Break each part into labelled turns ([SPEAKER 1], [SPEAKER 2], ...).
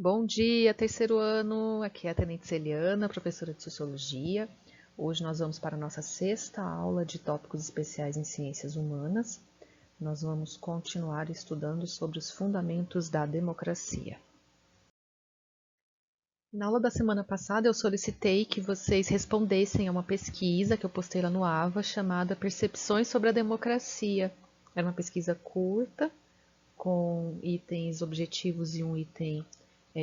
[SPEAKER 1] Bom dia, terceiro ano. Aqui é a Tenente Celiana, professora de Sociologia. Hoje nós vamos para a nossa sexta aula de tópicos especiais em Ciências Humanas. Nós vamos continuar estudando sobre os fundamentos da democracia. Na aula da semana passada eu solicitei que vocês respondessem a uma pesquisa que eu postei lá no AVA chamada Percepções sobre a Democracia. Era uma pesquisa curta, com itens objetivos e um item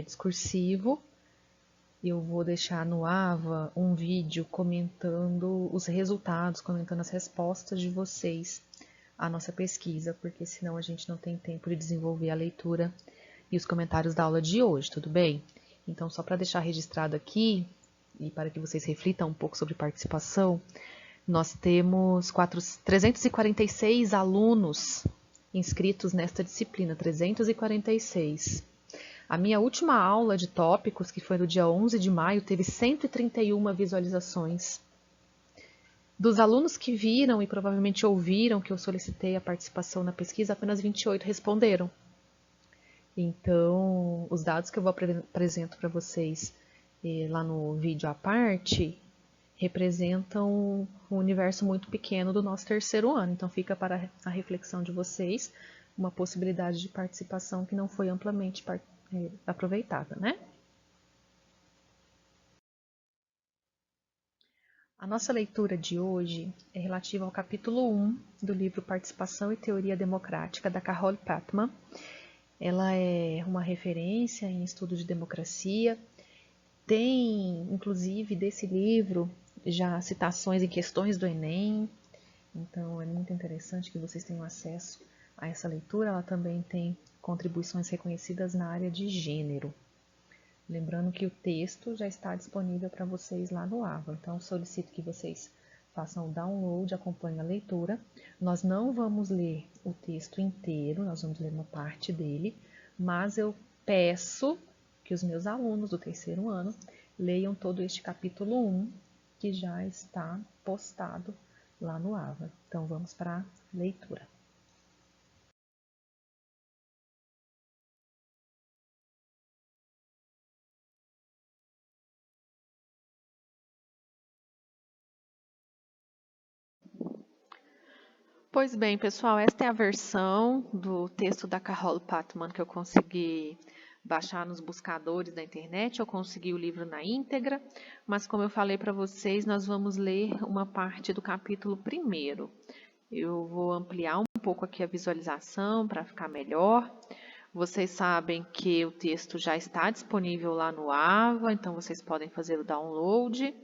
[SPEAKER 1] discursivo. Eu vou deixar no AVA um vídeo comentando os resultados, comentando as respostas de vocês à nossa pesquisa, porque senão a gente não tem tempo de desenvolver a leitura e os comentários da aula de hoje, tudo bem? Então, só para deixar registrado aqui, e para que vocês reflitam um pouco sobre participação, nós temos 346 alunos inscritos nesta disciplina, 346. A minha última aula de tópicos, que foi no dia 11 de maio, teve 131 visualizações. Dos alunos que viram e provavelmente ouviram que eu solicitei a participação na pesquisa, apenas 28 responderam. Então, os dados que eu apresento para vocês lá no vídeo à parte representam um universo muito pequeno do nosso terceiro ano. Então, fica para a reflexão de vocês uma possibilidade de participação que não foi amplamente aproveitada, né? A nossa leitura de hoje é relativa ao capítulo 1 do livro Participação e Teoria Democrática, da Carole Patman. Ela é uma referência em estudo de democracia. Tem, inclusive, desse livro já citações em questões do Enem. Então, é muito interessante que vocês tenham acesso a essa leitura. Ela também tem contribuições reconhecidas na área de gênero. Lembrando que o texto já está disponível para vocês lá no AVA. Então, solicito que vocês façam o download, acompanhem a leitura. Nós não vamos ler o texto inteiro, nós vamos ler uma parte dele, mas eu peço que os meus alunos do terceiro ano leiam todo este capítulo 1, que já está postado lá no AVA. Então, vamos para a leitura. Pois bem, pessoal, esta é a versão do texto da Carole Patman que eu consegui baixar nos buscadores da internet. Eu consegui o livro na íntegra, mas como eu falei para vocês, nós vamos ler uma parte do capítulo 1º. Eu vou ampliar um pouco aqui a visualização para ficar melhor. Vocês sabem que o texto já está disponível lá no AVA, então vocês podem fazer o download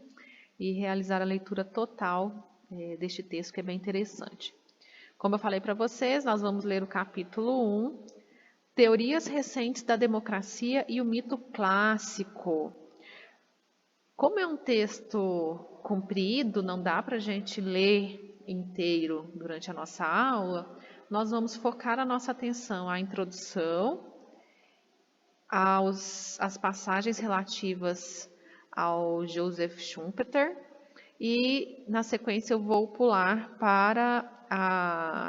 [SPEAKER 1] e realizar a leitura total deste texto, que é bem interessante. Como eu falei para vocês, nós vamos ler o capítulo 1, Teorias Recentes da Democracia e o Mito Clássico. Como é um texto comprido, não dá para a gente ler inteiro durante a nossa aula, nós vamos focar a nossa atenção à introdução, às passagens relativas ao Joseph Schumpeter, e na sequência eu vou pular para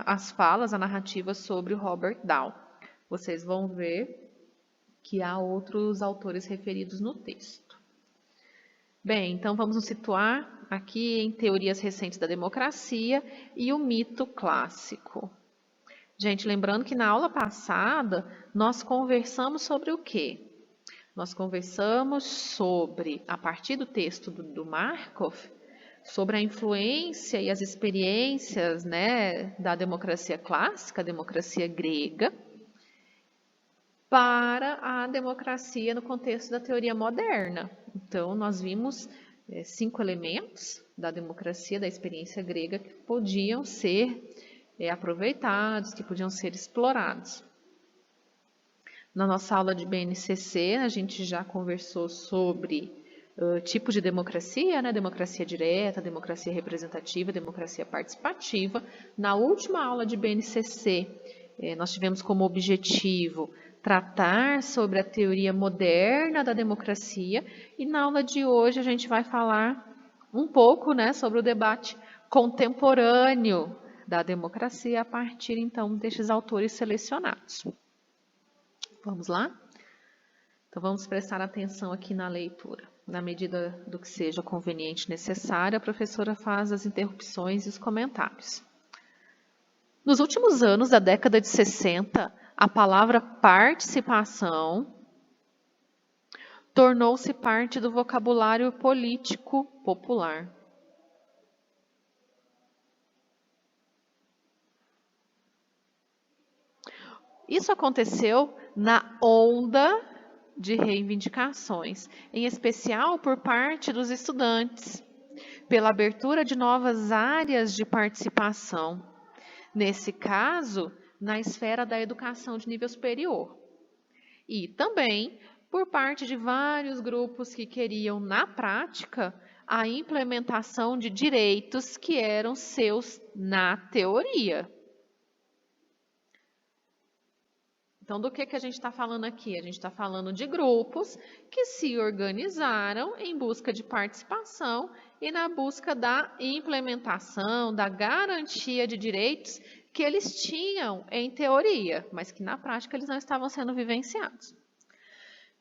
[SPEAKER 1] as falas, a narrativa sobre o Robert Dahl. Vocês vão ver que há outros autores referidos no texto. Bem, então vamos nos situar aqui em teorias recentes da democracia e o mito clássico. Gente, lembrando que na aula passada nós conversamos sobre o quê? Nós conversamos sobre, a partir do texto do Markov, sobre a influência e as experiências, né, da democracia clássica, a democracia grega, para a democracia no contexto da teoria moderna. Então, nós vimos 5 elementos da democracia, da experiência grega, que podiam ser aproveitados, que podiam ser explorados. Na nossa aula de BNCC, a gente já conversou sobre tipos de democracia, né? Democracia direta, democracia representativa, democracia participativa. Na última aula de BNCC, nós tivemos como objetivo tratar sobre a teoria moderna da democracia, e na aula de hoje a gente vai falar um pouco, né, sobre o debate contemporâneo da democracia a partir, então, destes autores selecionados. Vamos lá? Então, vamos prestar atenção aqui na leitura. Na medida do que seja conveniente e necessário, a professora faz as interrupções e os comentários. Nos últimos anos da década de 60, a palavra participação tornou-se parte do vocabulário político popular. Isso aconteceu na onda de reivindicações, em especial por parte dos estudantes, pela abertura de novas áreas de participação, nesse caso, na esfera da educação de nível superior. E também por parte de vários grupos que queriam, na prática, a implementação de direitos que eram seus na teoria. Então, do que a gente está falando aqui? A gente está falando de grupos que se organizaram em busca de participação e na busca da implementação, da garantia de direitos que eles tinham em teoria, mas que na prática eles não estavam sendo vivenciados.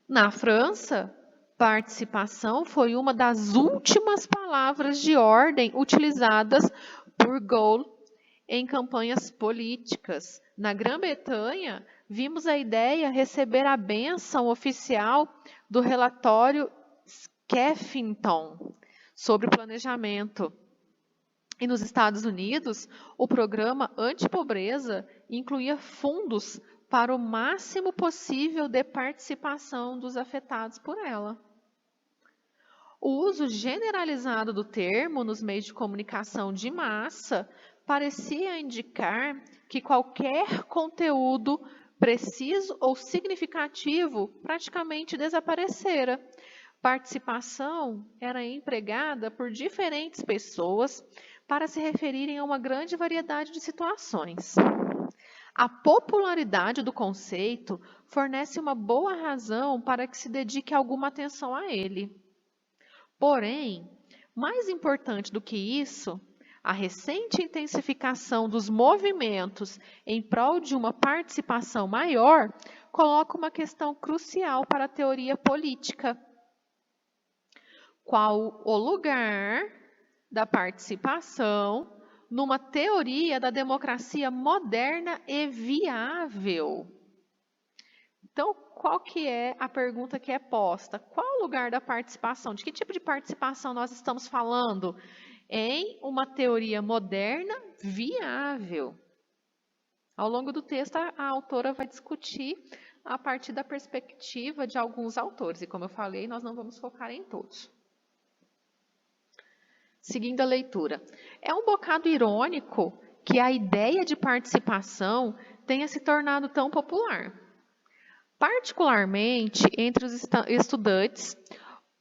[SPEAKER 1] Na França, participação foi uma das últimas palavras de ordem utilizadas por Gaulle em campanhas políticas. Na Grã-Bretanha, vimos a ideia receber a bênção oficial do relatório Skeffington sobre planejamento. E nos Estados Unidos, o programa antipobreza incluía fundos para o máximo possível de participação dos afetados por ela. O uso generalizado do termo nos meios de comunicação de massa parecia indicar que qualquer conteúdo preciso ou significativo praticamente desaparecera. Participação era empregada por diferentes pessoas para se referirem a uma grande variedade de situações. A popularidade do conceito fornece uma boa razão para que se dedique alguma atenção a ele. Porém, mais importante do que isso, a recente intensificação dos movimentos em prol de uma participação maior coloca uma questão crucial para a teoria política. Qual o lugar da participação numa teoria da democracia moderna e viável? Então, qual que é a pergunta que é posta? Qual o lugar da participação? De que tipo de participação nós estamos falando? Em uma teoria moderna viável. Ao longo do texto, a autora vai discutir a partir da perspectiva de alguns autores. E como eu falei, nós não vamos focar em todos. Seguindo a leitura. É um bocado irônico que a ideia de participação tenha se tornado tão popular. Particularmente entre os estudantes,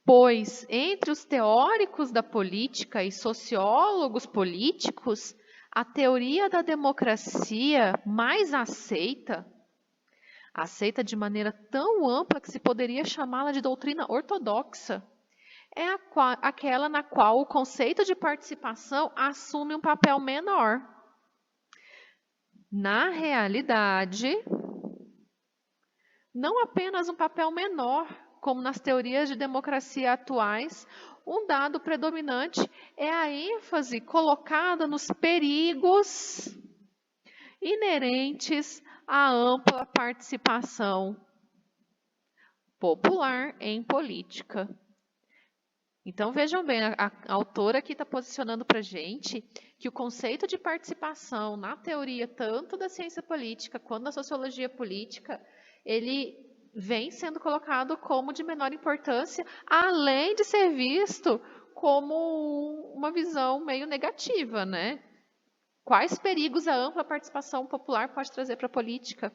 [SPEAKER 1] pois entre os teóricos da política e sociólogos políticos, a teoria da democracia mais aceita de maneira tão ampla que se poderia chamá-la de doutrina ortodoxa, é aquela na qual o conceito de participação assume um papel menor. Na realidade, não apenas um papel menor, como nas teorias de democracia atuais, um dado predominante é a ênfase colocada nos perigos inerentes à ampla participação popular em política. Então, vejam bem, a autora aqui está posicionando para a gente que o conceito de participação na teoria, tanto da ciência política quanto da sociologia política, ele vem sendo colocado como de menor importância, além de ser visto como uma visão meio negativa, né? Quais perigos a ampla participação popular pode trazer para a política?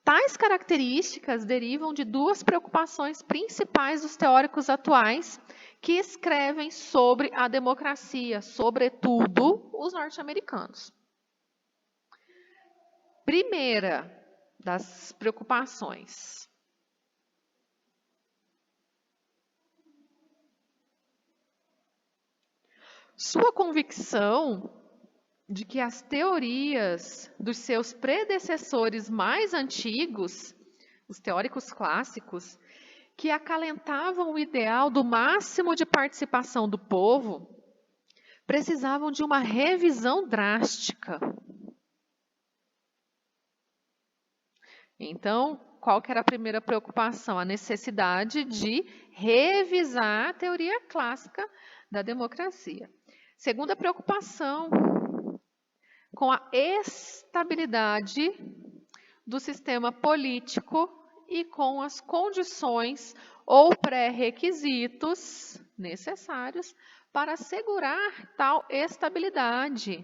[SPEAKER 1] Tais características derivam de duas preocupações principais dos teóricos atuais que escrevem sobre a democracia, sobretudo os norte-americanos. Primeira das preocupações: sua convicção de que as teorias dos seus predecessores mais antigos Os teóricos clássicos que acalentavam o ideal do máximo de participação do povo precisavam de uma revisão drástica. Então, qual que era a primeira preocupação? A necessidade de revisar a teoria clássica da democracia. Segunda preocupação, com a estabilidade do sistema político e com as condições ou pré-requisitos necessários para assegurar tal estabilidade.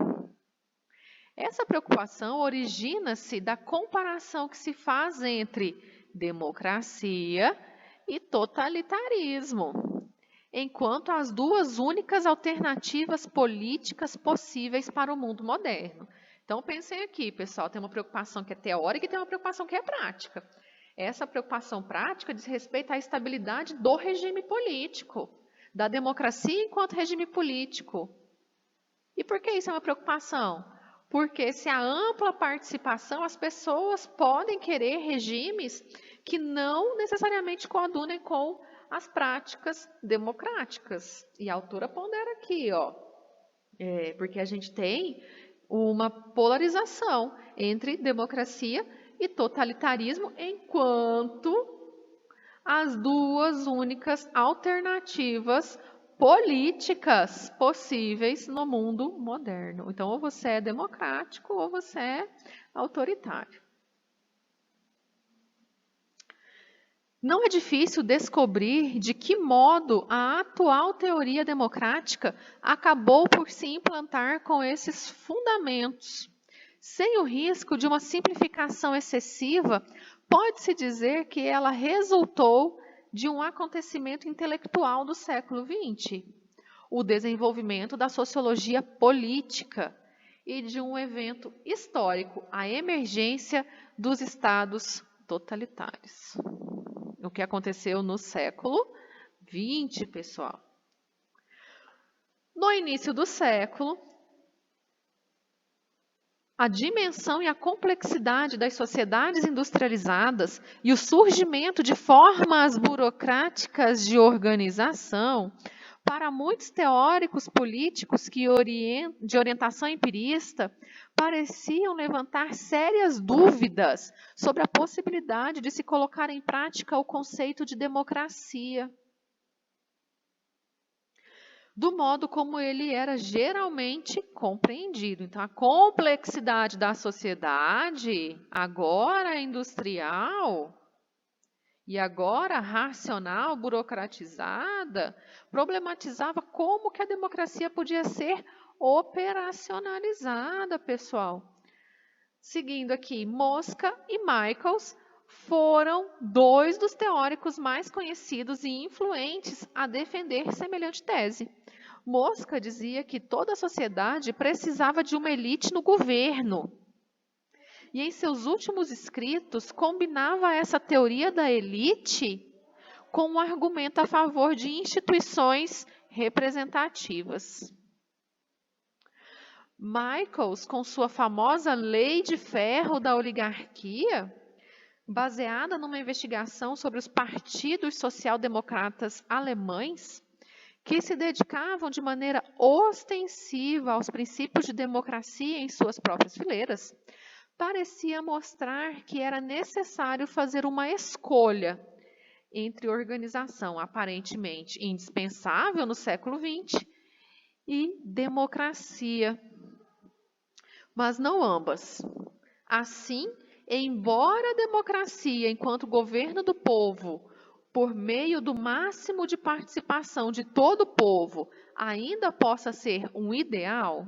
[SPEAKER 1] Essa preocupação origina-se da comparação que se faz entre democracia e totalitarismo, enquanto as duas únicas alternativas políticas possíveis para o mundo moderno. Então, pensem aqui, pessoal, tem uma preocupação que é teórica e tem uma preocupação que é prática. Essa preocupação prática diz respeito à estabilidade do regime político, da democracia enquanto regime político. E por que isso é uma preocupação? Porque se há ampla participação, as pessoas podem querer regimes que não necessariamente coadunem com as práticas democráticas. E a autora pondera aqui, porque a gente tem uma polarização entre democracia e totalitarismo, enquanto as duas únicas alternativas políticas possíveis no mundo moderno. Então, ou você é democrático ou você é autoritário. Não é difícil descobrir de que modo a atual teoria democrática acabou por se implantar com esses fundamentos. Sem o risco de uma simplificação excessiva, pode-se dizer que ela resultou de um acontecimento intelectual do século XX, o desenvolvimento da sociologia política, e de um evento histórico, a emergência dos estados totalitários. O que aconteceu no século XX, pessoal. No início do século, a dimensão e a complexidade das sociedades industrializadas e o surgimento de formas burocráticas de organização, para muitos teóricos políticos de orientação empirista, pareciam levantar sérias dúvidas sobre a possibilidade de se colocar em prática o conceito de democracia, do modo como ele era geralmente compreendido. Então, a complexidade da sociedade, agora industrial e agora racional, burocratizada, problematizava como que a democracia podia ser operacionalizada, pessoal. Seguindo aqui, Mosca e Michels foram dois dos teóricos mais conhecidos e influentes a defender semelhante tese. Mosca dizia que toda a sociedade precisava de uma elite no governo. E em seus últimos escritos, combinava essa teoria da elite com um argumento a favor de instituições representativas. Michels, com sua famosa lei de ferro da oligarquia, baseada numa investigação sobre os partidos social-democratas alemães, que se dedicavam de maneira ostensiva aos princípios de democracia em suas próprias fileiras, parecia mostrar que era necessário fazer uma escolha entre organização aparentemente indispensável no século XX e democracia, mas não ambas. Assim, embora a democracia, enquanto governo do povo, por meio do máximo de participação de todo o povo, ainda possa ser um ideal,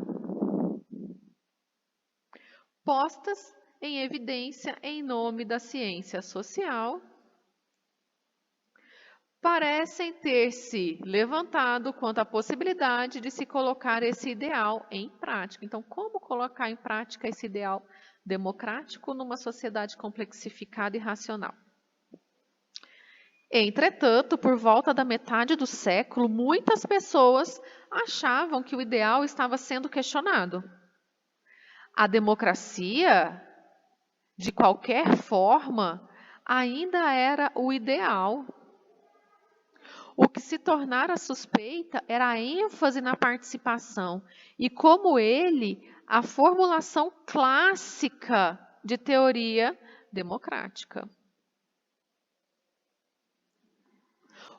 [SPEAKER 1] postas em evidência em nome da ciência social, parecem ter se levantado quanto à possibilidade de se colocar esse ideal em prática. Então, como colocar em prática esse ideal democrático numa sociedade complexificada e racional? Entretanto, por volta da metade do século, muitas pessoas achavam que o ideal estava sendo questionado. A democracia, de qualquer forma, ainda era o ideal. O que se tornara suspeita era a ênfase na participação e, como ele, a formulação clássica de teoria democrática.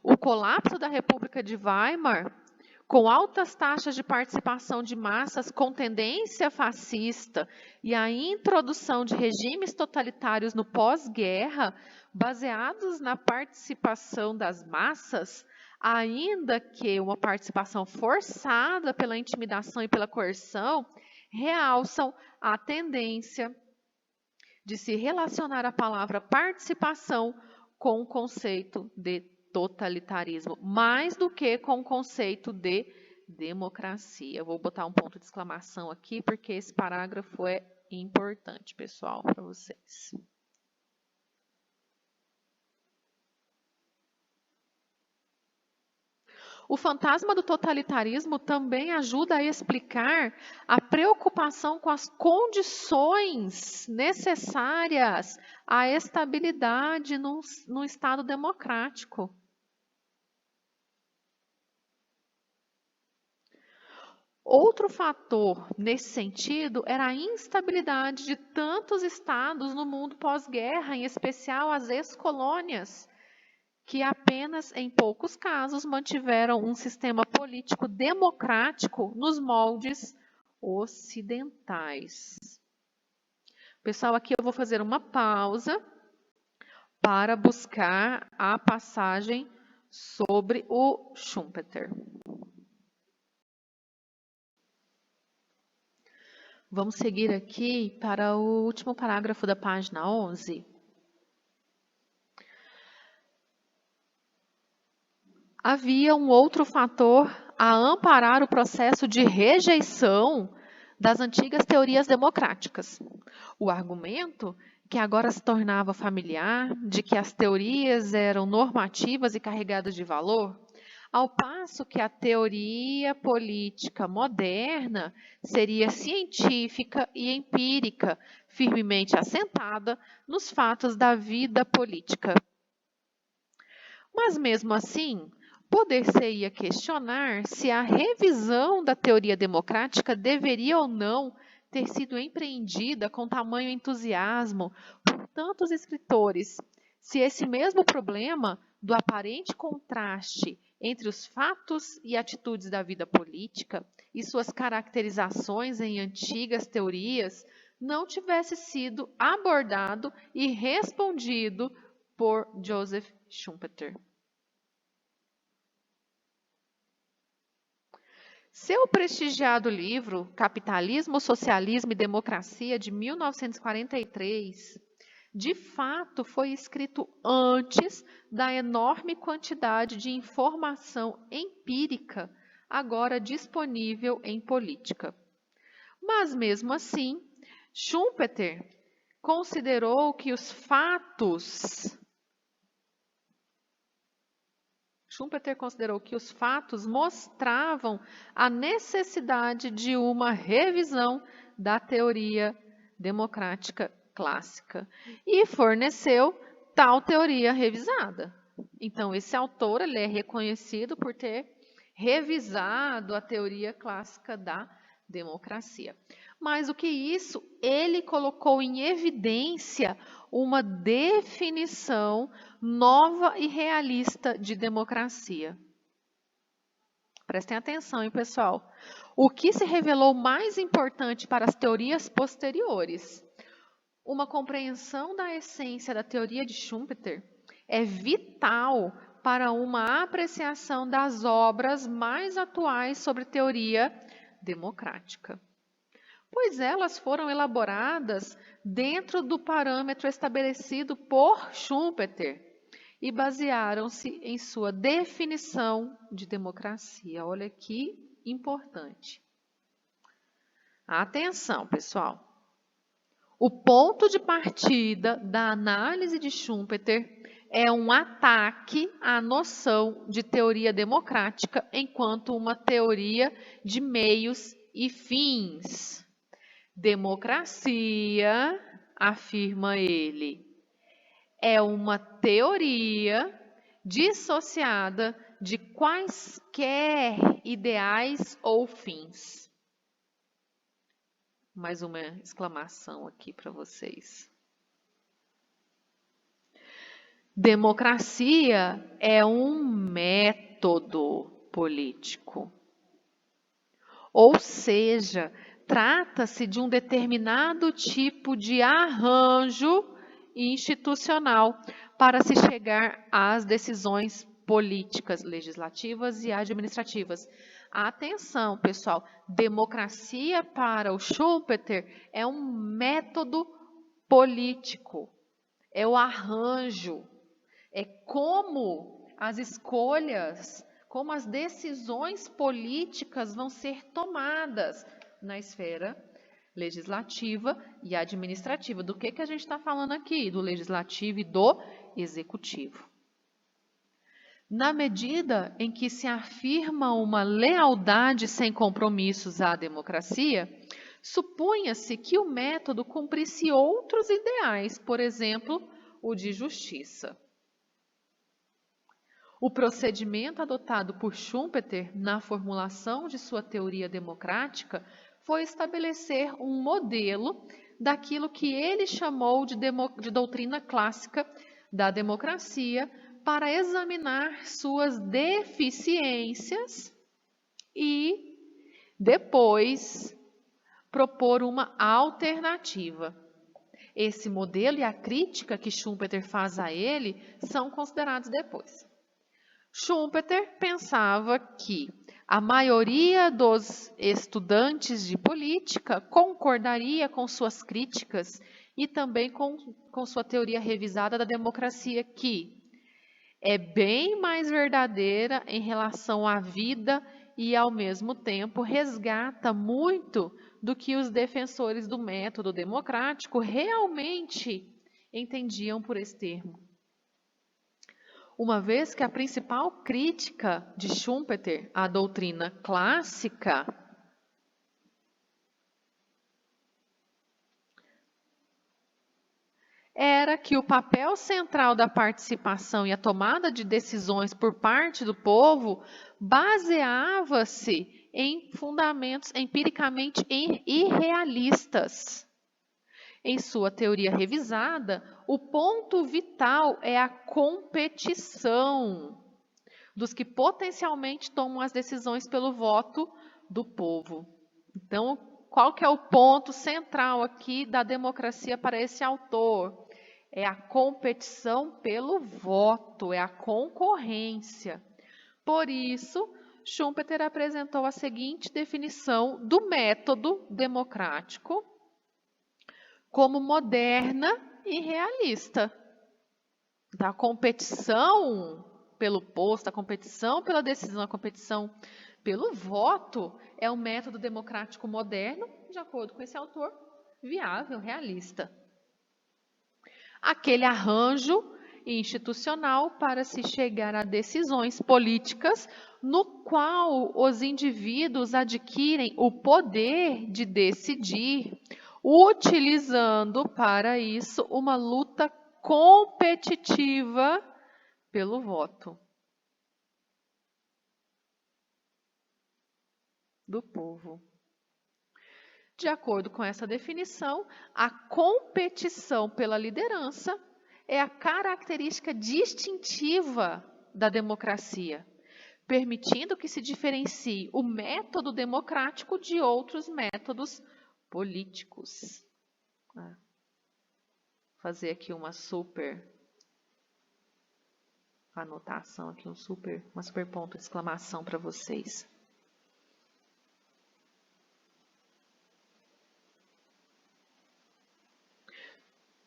[SPEAKER 1] O colapso da República de Weimar, com altas taxas de participação de massas com tendência fascista e a introdução de regimes totalitários no pós-guerra, baseados na participação das massas, ainda que uma participação forçada pela intimidação e pela coerção, realçam a tendência de se relacionar a palavra participação com o conceito de totalitarismo, mais do que com o conceito de democracia. Eu vou botar um ponto de exclamação aqui, porque esse parágrafo é importante, pessoal, para vocês. O fantasma do totalitarismo também ajuda a explicar a preocupação com as condições necessárias à estabilidade num Estado democrático. Outro fator nesse sentido era a instabilidade de tantos estados no mundo pós-guerra, em especial as ex-colônias, que apenas em poucos casos mantiveram um sistema político democrático nos moldes ocidentais. Pessoal, aqui eu vou fazer uma pausa para buscar a passagem sobre o Schumpeter. Vamos seguir aqui para o último parágrafo da página 11. Havia um outro fator a amparar o processo de rejeição das antigas teorias democráticas. O argumento, que agora se tornava familiar, de que as teorias eram normativas e carregadas de valor, ao passo que a teoria política moderna seria científica e empírica, firmemente assentada nos fatos da vida política. Mas mesmo assim, poder-se-ia questionar se a revisão da teoria democrática deveria ou não ter sido empreendida com tamanho entusiasmo por tantos escritores, se esse mesmo problema do aparente contraste entre os fatos e atitudes da vida política e suas caracterizações em antigas teorias não tivesse sido abordado e respondido por Joseph Schumpeter. Seu prestigiado livro, Capitalismo, Socialismo e Democracia, de 1943, de fato foi escrito antes da enorme quantidade de informação empírica agora disponível em política. Mas, mesmo assim, Schumpeter considerou que os fatos mostravam a necessidade de uma revisão da teoria democrática clássica e forneceu tal teoria revisada. Então, esse autor ele é reconhecido por ter revisado a teoria clássica da democracia. Mais do que isso, ele colocou em evidência uma definição nova e realista de democracia. Prestem atenção, hein, pessoal? O que se revelou mais importante para as teorias posteriores? Uma compreensão da essência da teoria de Schumpeter é vital para uma apreciação das obras mais atuais sobre teoria democrática, pois elas foram elaboradas dentro do parâmetro estabelecido por Schumpeter e basearam-se em sua definição de democracia. Olha que importante. Atenção, pessoal. O ponto de partida da análise de Schumpeter é um ataque à noção de teoria democrática enquanto uma teoria de meios e fins. Democracia, afirma ele, é uma teoria dissociada de quaisquer ideais ou fins. Mais uma exclamação aqui para vocês. Democracia é um método político. Ou seja, trata-se de um determinado tipo de arranjo institucional para se chegar às decisões políticas, legislativas e administrativas. Atenção, pessoal, democracia para o Schumpeter é um método político, é o arranjo, é como as escolhas, como as decisões políticas vão ser tomadas na esfera legislativa e administrativa. Do que a gente está falando aqui? Do legislativo e do executivo. Na medida em que se afirma uma lealdade sem compromissos à democracia, supunha-se que o método cumprisse outros ideais, por exemplo, o de justiça. O procedimento adotado por Schumpeter na formulação de sua teoria democrática foi estabelecer um modelo daquilo que ele chamou de doutrina clássica da democracia para examinar suas deficiências e depois propor uma alternativa. Esse modelo e a crítica que Schumpeter faz a ele são considerados depois. Schumpeter pensava que a maioria dos estudantes de política concordaria com suas críticas e também com sua teoria revisada da democracia, que é bem mais verdadeira em relação à vida e, ao mesmo tempo, resgata muito do que os defensores do método democrático realmente entendiam por esse termo. Uma vez que a principal crítica de Schumpeter à doutrina clássica era que o papel central da participação e a tomada de decisões por parte do povo baseava-se em fundamentos empiricamente irrealistas. Em sua teoria revisada, o ponto vital é a competição dos que potencialmente tomam as decisões pelo voto do povo. Então, qual que é o ponto central aqui da democracia para esse autor? É a competição pelo voto, é a concorrência. Por isso, Schumpeter apresentou a seguinte definição do método democrático como moderna e realista. Da competição pelo posto, a competição pela decisão, a competição pelo voto é um método democrático moderno, de acordo com esse autor, viável, realista. Aquele arranjo institucional para se chegar a decisões políticas no qual os indivíduos adquirem o poder de decidir, utilizando para isso uma luta competitiva pelo voto do povo. De acordo com essa definição, a competição pela liderança é a característica distintiva da democracia, permitindo que se diferencie o método democrático de outros métodos políticos. Vou fazer aqui uma super anotação, aqui uma super ponto de exclamação para vocês.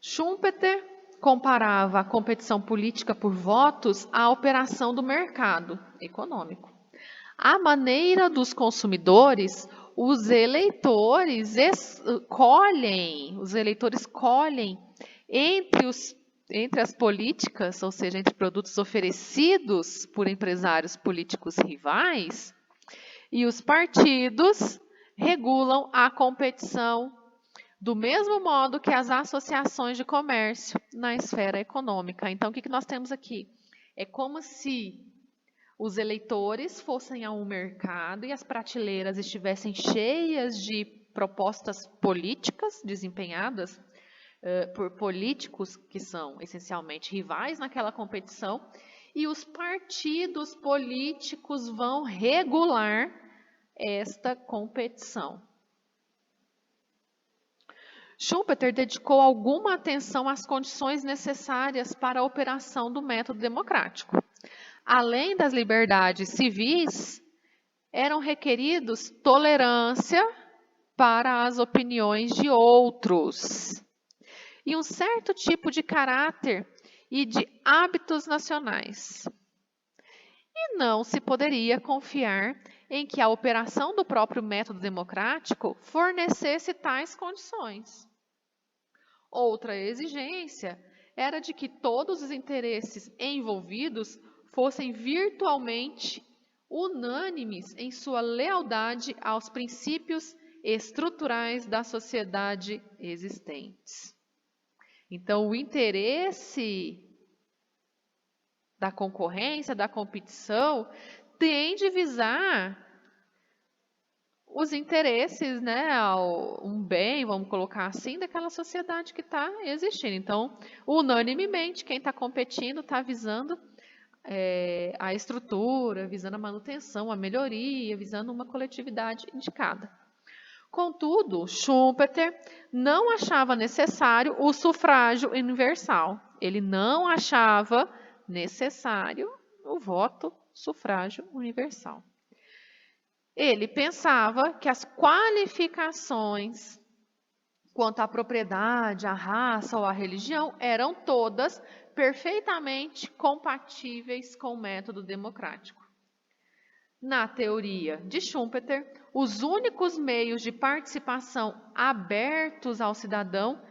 [SPEAKER 1] Schumpeter comparava a competição política por votos à operação do mercado econômico. À maneira dos consumidores, os eleitores escolhem entre as políticas, ou seja, entre produtos oferecidos por empresários políticos rivais, e os partidos regulam a competição do mesmo modo que as associações de comércio na esfera econômica. Então, o que nós temos aqui? É como se os eleitores fossem a um mercado e as prateleiras estivessem cheias de propostas políticas desempenhadas por políticos que são essencialmente rivais naquela competição, e os partidos políticos vão regular esta competição. Schumpeter dedicou alguma atenção às condições necessárias para a operação do método democrático. Além das liberdades civis, eram requeridos tolerância para as opiniões de outros e um certo tipo de caráter e de hábitos nacionais. E não se poderia confiar em que a operação do próprio método democrático fornecesse tais condições. Outra exigência era de que todos os interesses envolvidos fossem virtualmente unânimes em sua lealdade aos princípios estruturais da sociedade existentes. Então, o interesse da concorrência, da competição, tem de visar os interesses, né, um bem, vamos colocar assim, daquela sociedade que está existindo. Então, unanimemente, quem está competindo está visando a estrutura, visando a manutenção, a melhoria, visando uma coletividade indicada. Contudo, Schumpeter não achava necessário o sufrágio universal. Ele não achava necessário o voto sufrágio universal. Ele pensava que as qualificações quanto à propriedade, à raça ou à religião eram todas perfeitamente compatíveis com o método democrático. Na teoria de Schumpeter, os únicos meios de participação abertos ao cidadão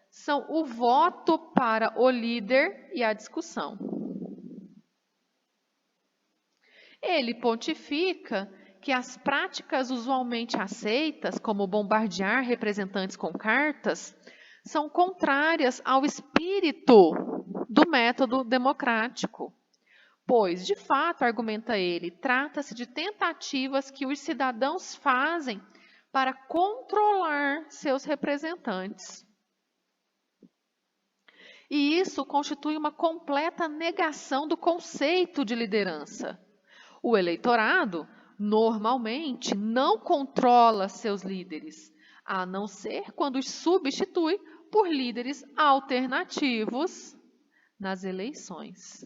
[SPEAKER 1] são o voto para o líder e a discussão. Ele pontifica que as práticas usualmente aceitas, como bombardear representantes com cartas, são contrárias ao espírito do método democrático. Pois, de fato, argumenta ele, trata-se de tentativas que os cidadãos fazem para controlar seus representantes. E isso constitui uma completa negação do conceito de liderança. O eleitorado, normalmente, não controla seus líderes, a não ser quando os substitui por líderes alternativos nas eleições.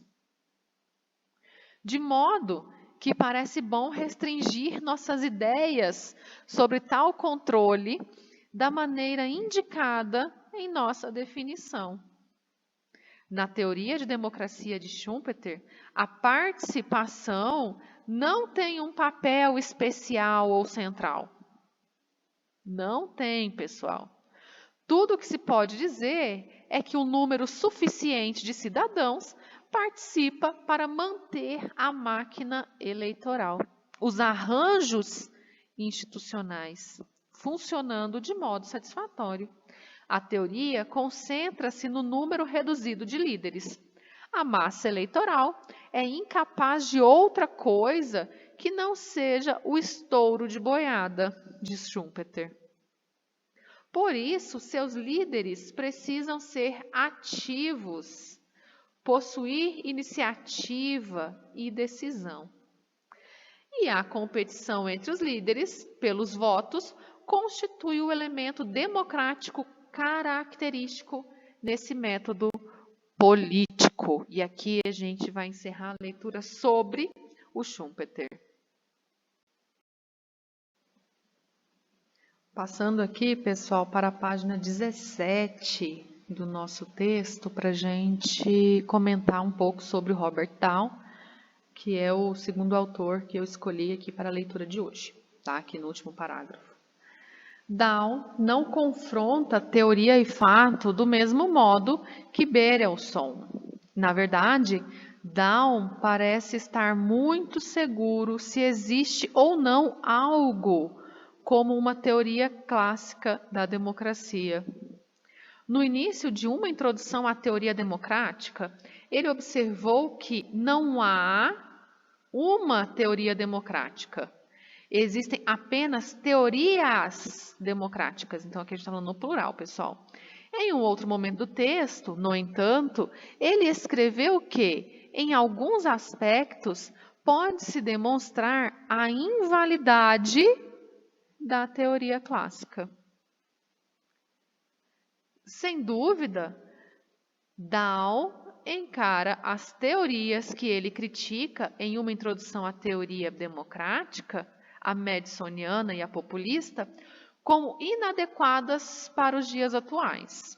[SPEAKER 1] De modo que parece bom restringir nossas ideias sobre tal controle da maneira indicada em nossa definição. Na teoria de democracia de Schumpeter, a participação não tem um papel especial ou central. Não tem, pessoal. Tudo o que se pode dizer é que um número suficiente de cidadãos participa para manter a máquina eleitoral, os arranjos institucionais funcionando de modo satisfatório. A teoria concentra-se no número reduzido de líderes. A massa eleitoral é incapaz de outra coisa que não seja o estouro de boiada, diz Schumpeter. Por isso, seus líderes precisam ser ativos, possuir iniciativa e decisão. E a competição entre os líderes, pelos votos, constitui o elemento democrático característico nesse método político. E aqui a gente vai encerrar a leitura sobre o Schumpeter. Passando aqui, pessoal, para a página 17 do nosso texto, para a gente comentar um pouco sobre o Robert Dahl, que é o segundo autor que eu escolhi aqui para a leitura de hoje, tá? Aqui no último parágrafo. Dahl não confronta teoria e fato do mesmo modo que Berelson. Na verdade, Dahl parece estar muito seguro se existe ou não algo como uma teoria clássica da democracia. No início de uma introdução à teoria democrática, ele observou que não há uma teoria democrática. Existem apenas teorias democráticas. Então, aqui a gente está falando no plural, pessoal. Em um outro momento do texto, no entanto, ele escreveu que, em alguns aspectos, pode-se demonstrar a invalidade da teoria clássica. Sem dúvida, Down encara as teorias que ele critica em uma introdução à teoria democrática, a madisoniana e a populista, como inadequadas para os dias atuais.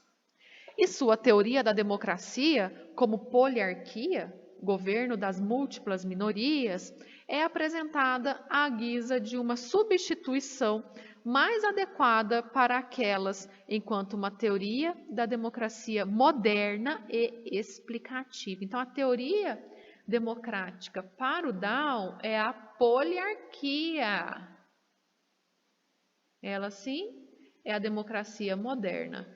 [SPEAKER 1] E sua teoria da democracia, como poliarquia, governo das múltiplas minorias, é apresentada à guisa de uma substituição mais adequada para aquelas, enquanto uma teoria da democracia moderna e explicativa. Então, a teoria democrática para o Down é a poliarquia. Ela, sim, é a democracia moderna.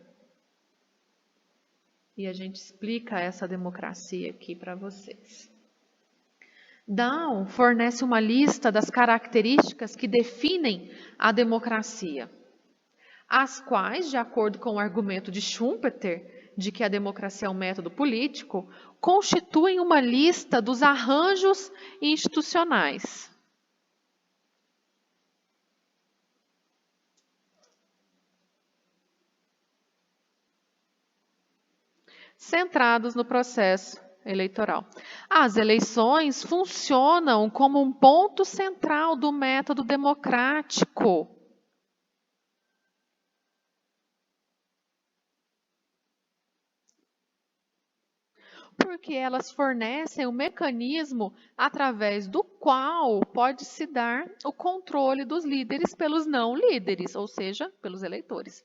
[SPEAKER 1] E a gente explica essa democracia aqui para vocês. Down fornece uma lista das características que definem a democracia, as quais, de acordo com o argumento de Schumpeter, de que a democracia é um método político, constituem uma lista dos arranjos institucionais. Centrados no processo eleitoral. As eleições funcionam como um ponto central do método democrático. Porque elas fornecem um mecanismo através do qual pode-se dar o controle dos líderes pelos não líderes, ou seja, pelos eleitores.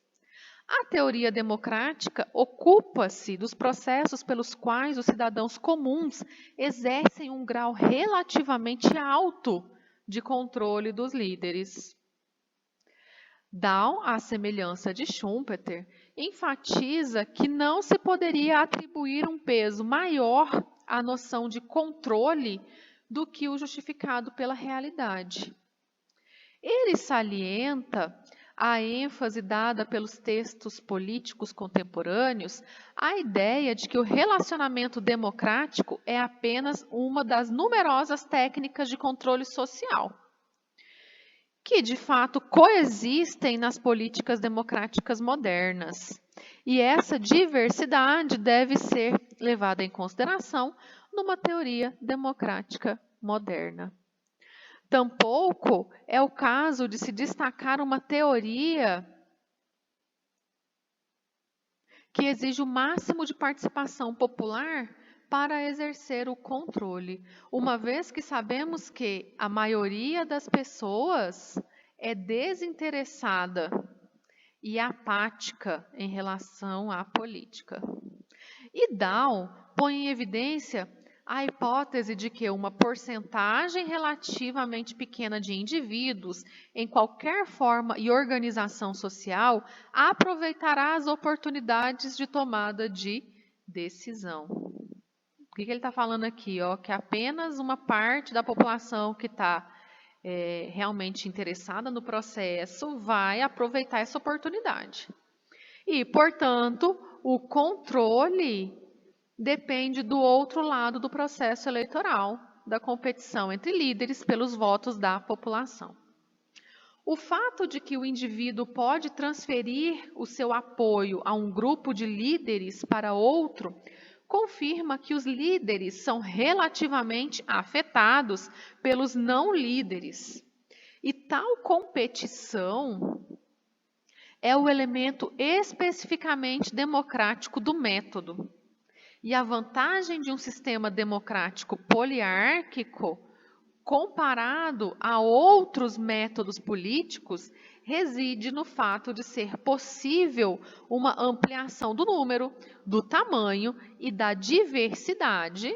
[SPEAKER 1] A teoria democrática ocupa-se dos processos pelos quais os cidadãos comuns exercem um grau relativamente alto de controle dos líderes. Down, à semelhança de Schumpeter, enfatiza que não se poderia atribuir um peso maior à noção de controle do que o justificado pela realidade. Ele salienta a ênfase dada pelos textos políticos contemporâneos à ideia de que o relacionamento democrático é apenas uma das numerosas técnicas de controle social, que de fato coexistem nas políticas democráticas modernas. E essa diversidade deve ser levada em consideração numa teoria democrática moderna. Tampouco é o caso de se destacar uma teoria que exige o máximo de participação popular para exercer o controle, uma vez que sabemos que a maioria das pessoas é desinteressada e apática em relação à política. E Down põe em evidência a hipótese de que uma porcentagem relativamente pequena de indivíduos, em qualquer forma e organização social, aproveitará as oportunidades de tomada de decisão. O que ele está falando aqui? Que apenas uma parte da população que está realmente interessada no processo vai aproveitar essa oportunidade. E, portanto, o controle depende do outro lado do processo eleitoral, da competição entre líderes pelos votos da população. O fato de que o indivíduo pode transferir o seu apoio a um grupo de líderes para outro confirma que os líderes são relativamente afetados pelos não líderes. E tal competição é o elemento especificamente democrático do método. E a vantagem de um sistema democrático poliárquico, comparado a outros métodos políticos, reside no fato de ser possível uma ampliação do número, do tamanho e da diversidade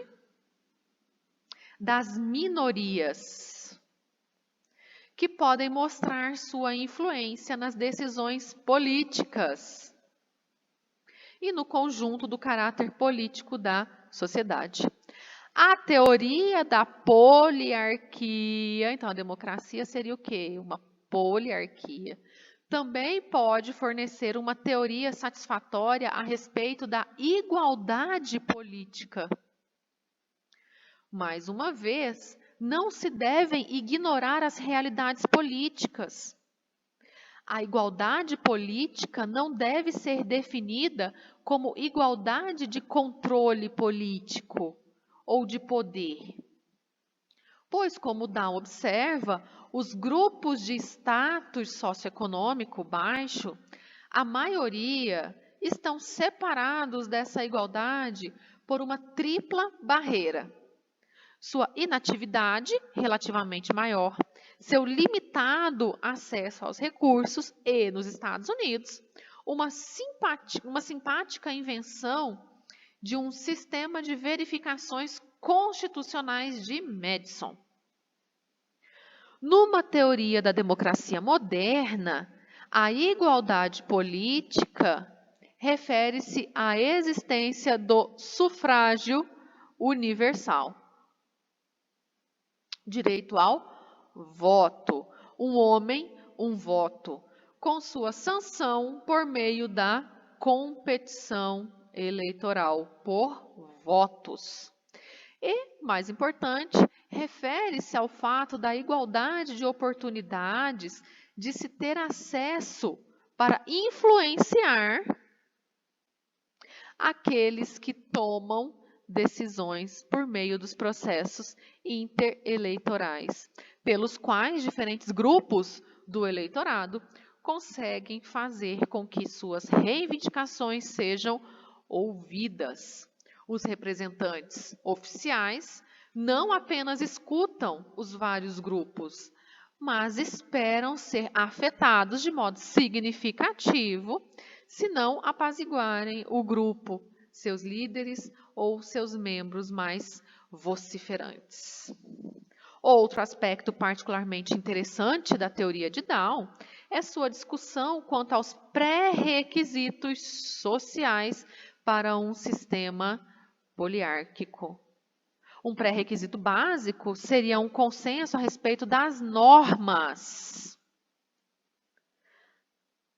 [SPEAKER 1] das minorias, que podem mostrar sua influência nas decisões políticas e no conjunto do caráter político da sociedade. A teoria da poliarquia, então a democracia seria o quê? Uma poliarquia. Também pode fornecer uma teoria satisfatória a respeito da igualdade política. Mais uma vez, não se devem ignorar as realidades políticas. A igualdade política não deve ser definida como igualdade de controle político ou de poder. Pois, como Down observa, os grupos de status socioeconômico baixo, a maioria estão separados dessa igualdade por uma tripla barreira. Sua inatividade relativamente maior, seu limitado acesso aos recursos e, nos Estados Unidos, uma simpática invenção de um sistema de verificações constitucionais de Madison. Numa teoria da democracia moderna, a igualdade política refere-se à existência do sufrágio universal. Direito ao voto. Um homem, um voto, com sua sanção por meio da competição eleitoral por votos. E, mais importante, refere-se ao fato da igualdade de oportunidades de se ter acesso para influenciar aqueles que tomam decisões por meio dos processos intereleitorais, pelos quais diferentes grupos do eleitorado conseguem fazer com que suas reivindicações sejam ouvidas. Os representantes oficiais não apenas escutam os vários grupos, mas esperam ser afetados de modo significativo, se não apaziguarem o grupo, seus líderes ou seus membros mais vociferantes. Outro aspecto particularmente interessante da teoria de Down é sua discussão quanto aos pré-requisitos sociais para um sistema poliárquico. Um pré-requisito básico seria um consenso a respeito das normas,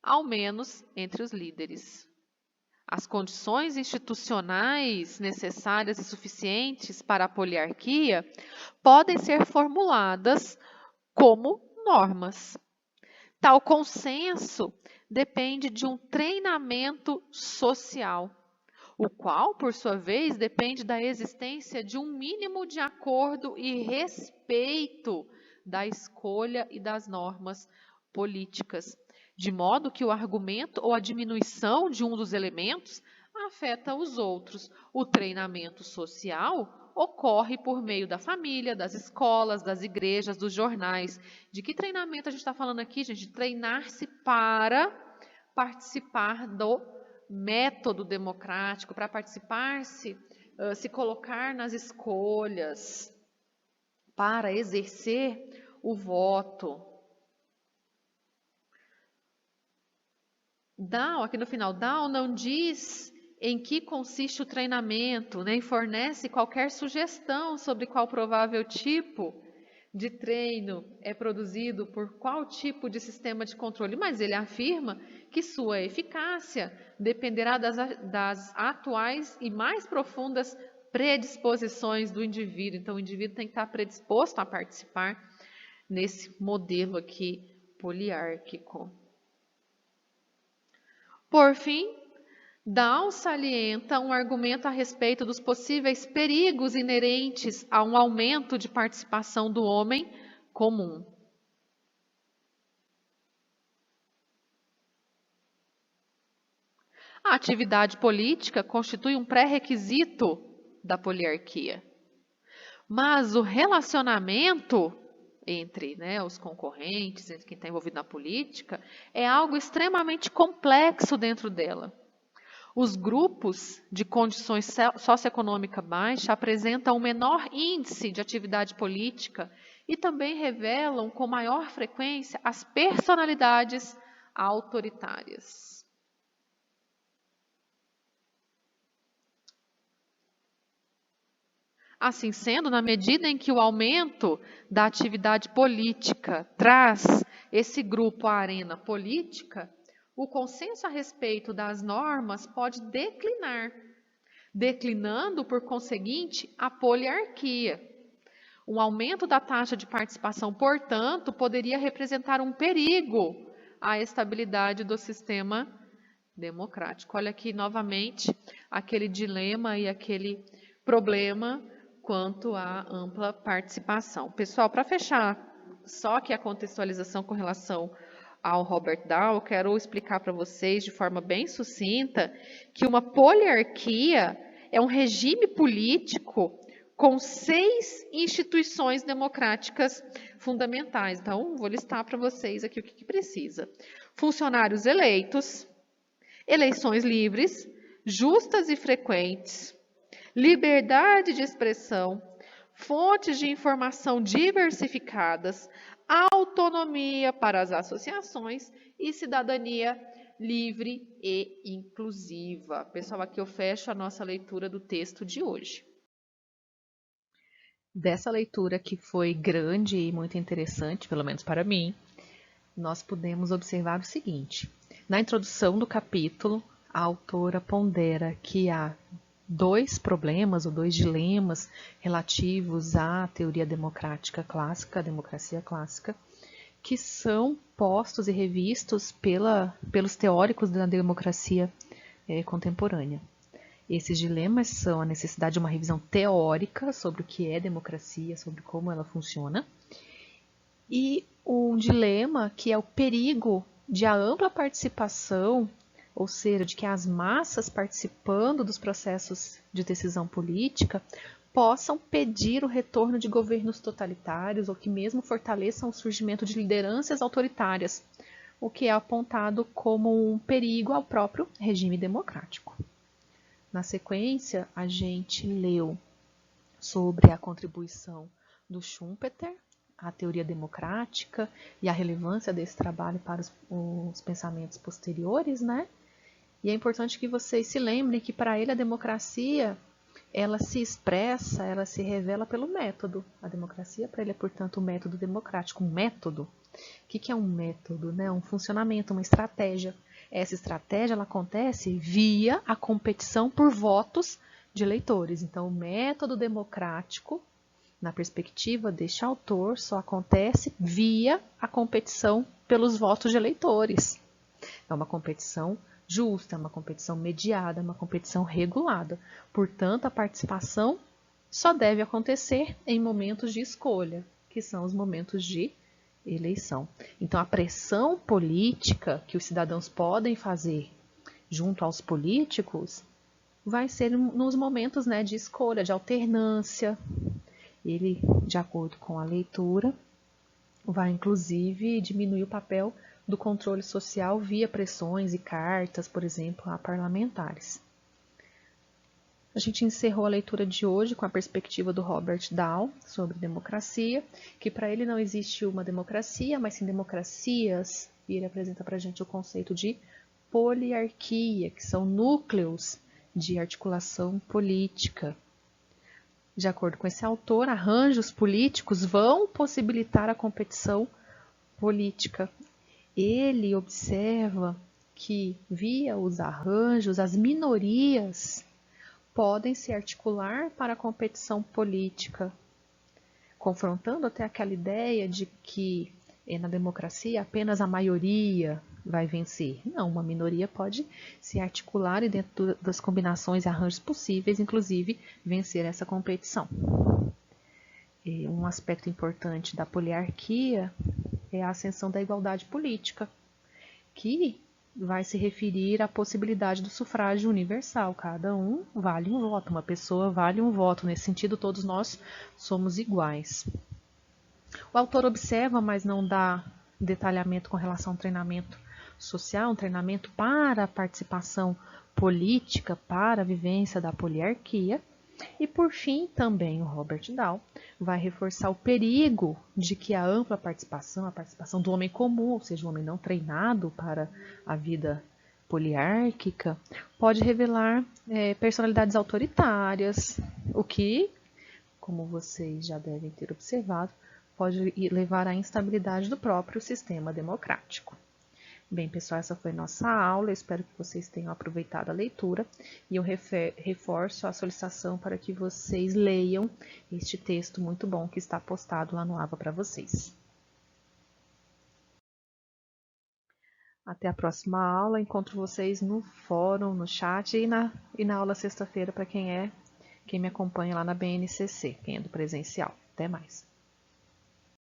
[SPEAKER 1] ao menos entre os líderes. As condições institucionais necessárias e suficientes para a poliarquia podem ser formuladas como normas. Tal consenso depende de um treinamento social, o qual, por sua vez, depende da existência de um mínimo de acordo e respeito da escolha e das normas políticas, de modo que o argumento ou a diminuição de um dos elementos afeta os outros. O treinamento social ocorre por meio da família, das escolas, das igrejas, dos jornais. De que treinamento a gente está falando aqui, gente? Treinar-se para participar do método democrático, para participar-se, se colocar nas escolhas, para exercer o voto. Down, aqui no final, Down não diz em que consiste o treinamento, nem fornece qualquer sugestão sobre qual provável tipo de treino é produzido por qual tipo de sistema de controle, mas ele afirma que sua eficácia dependerá das atuais e mais profundas predisposições do indivíduo. Então, o indivíduo tem que estar predisposto a participar nesse modelo aqui poliárquico. Por fim, Down salienta um argumento a respeito dos possíveis perigos inerentes a um aumento de participação do homem comum. A atividade política constitui um pré-requisito da poliarquia. Mas o relacionamento entre os concorrentes, entre quem está envolvido na política, é algo extremamente complexo dentro dela. Os grupos de condições socioeconômica baixa apresentam um menor índice de atividade política e também revelam com maior frequência as personalidades autoritárias. Assim sendo, na medida em que o aumento da atividade política traz esse grupo à arena política, o consenso a respeito das normas pode declinar, declinando, por conseguinte, a poliarquia. Um aumento da taxa de participação, portanto, poderia representar um perigo à estabilidade do sistema democrático. Olha aqui novamente aquele dilema e aquele problema quanto à ampla participação. Pessoal, para fechar só que a contextualização com relação ao Robert Dahl, eu quero explicar para vocês de forma bem sucinta que uma poliarquia é um regime político com 6 instituições democráticas fundamentais. Então, vou listar para vocês aqui o que precisa. Funcionários eleitos, eleições livres, justas e frequentes, liberdade de expressão, fontes de informação diversificadas, autonomia para as associações e cidadania livre e inclusiva. Pessoal, aqui eu fecho a nossa leitura do texto de hoje. Dessa leitura que foi grande e muito interessante, pelo menos para mim, nós podemos observar o seguinte. Na introdução do capítulo, a autora pondera que há 2 problemas ou 2 dilemas relativos à teoria democrática clássica, a democracia clássica, que são postos e revistos pelos teóricos da democracia contemporânea. Esses dilemas são a necessidade de uma revisão teórica sobre o que é democracia, sobre como ela funciona, e um dilema que é o perigo de a ampla participação, ou seja, de que as massas participando dos processos de decisão política possam pedir o retorno de governos totalitários ou que mesmo fortaleçam o surgimento de lideranças autoritárias, o que é apontado como um perigo ao próprio regime democrático. Na sequência, a gente leu sobre a contribuição do Schumpeter à teoria democrática e a relevância desse trabalho para os pensamentos posteriores, né? E é importante que vocês se lembrem que para ele a democracia, ela se expressa, ela se revela pelo método. A democracia para ele é, portanto, um método democrático. Um método. O que é um método? Né? Um funcionamento, uma estratégia. Essa estratégia ela acontece via a competição por votos de eleitores. Então, o método democrático, na perspectiva deste autor, só acontece via a competição pelos votos de eleitores. É uma competição justa, uma competição mediada, uma competição regulada. Portanto, a participação só deve acontecer em momentos de escolha, que são os momentos de eleição. Então, a pressão política que os cidadãos podem fazer junto aos políticos vai ser nos momentos, né, de escolha, de alternância. Ele, de acordo com a leitura, vai inclusive diminuir o papel do controle social via pressões e cartas, por exemplo, a parlamentares. A gente encerrou a leitura de hoje com a perspectiva do Robert Dahl sobre democracia, que para ele não existe uma democracia, mas sim democracias, e ele apresenta para a gente o conceito de poliarquia, que são núcleos de articulação política. De acordo com esse autor, arranjos políticos vão possibilitar a competição política. Ele observa que, via os arranjos, as minorias podem se articular para a competição política, confrontando até aquela ideia de que na democracia apenas a maioria vai vencer. Não, uma minoria pode se articular e dentro das combinações e arranjos possíveis, inclusive, vencer essa competição. E um aspecto importante da poliarquia é a ascensão da igualdade política, que vai se referir à possibilidade do sufrágio universal. Cada um vale um voto, uma pessoa vale um voto. Nesse sentido, todos nós somos iguais. O autor observa, mas não dá detalhamento com relação ao treinamento social, um treinamento para a participação política, para a vivência da poliarquia. E por fim, também o Robert Dahl vai reforçar o perigo de que a ampla participação, a participação do homem comum, ou seja, o homem não treinado para a vida poliárquica, pode revelar personalidades autoritárias, o que, como vocês já devem ter observado, pode levar à instabilidade do próprio sistema democrático. Bem, pessoal, essa foi nossa aula. Eu espero que vocês tenham aproveitado a leitura e eu reforço a solicitação para que vocês leiam este texto muito bom que está postado lá no AVA para vocês. Até a próxima aula. Encontro vocês no fórum, no chat e na aula sexta-feira para quem me acompanha lá na BNCC, quem é do presencial. Até mais.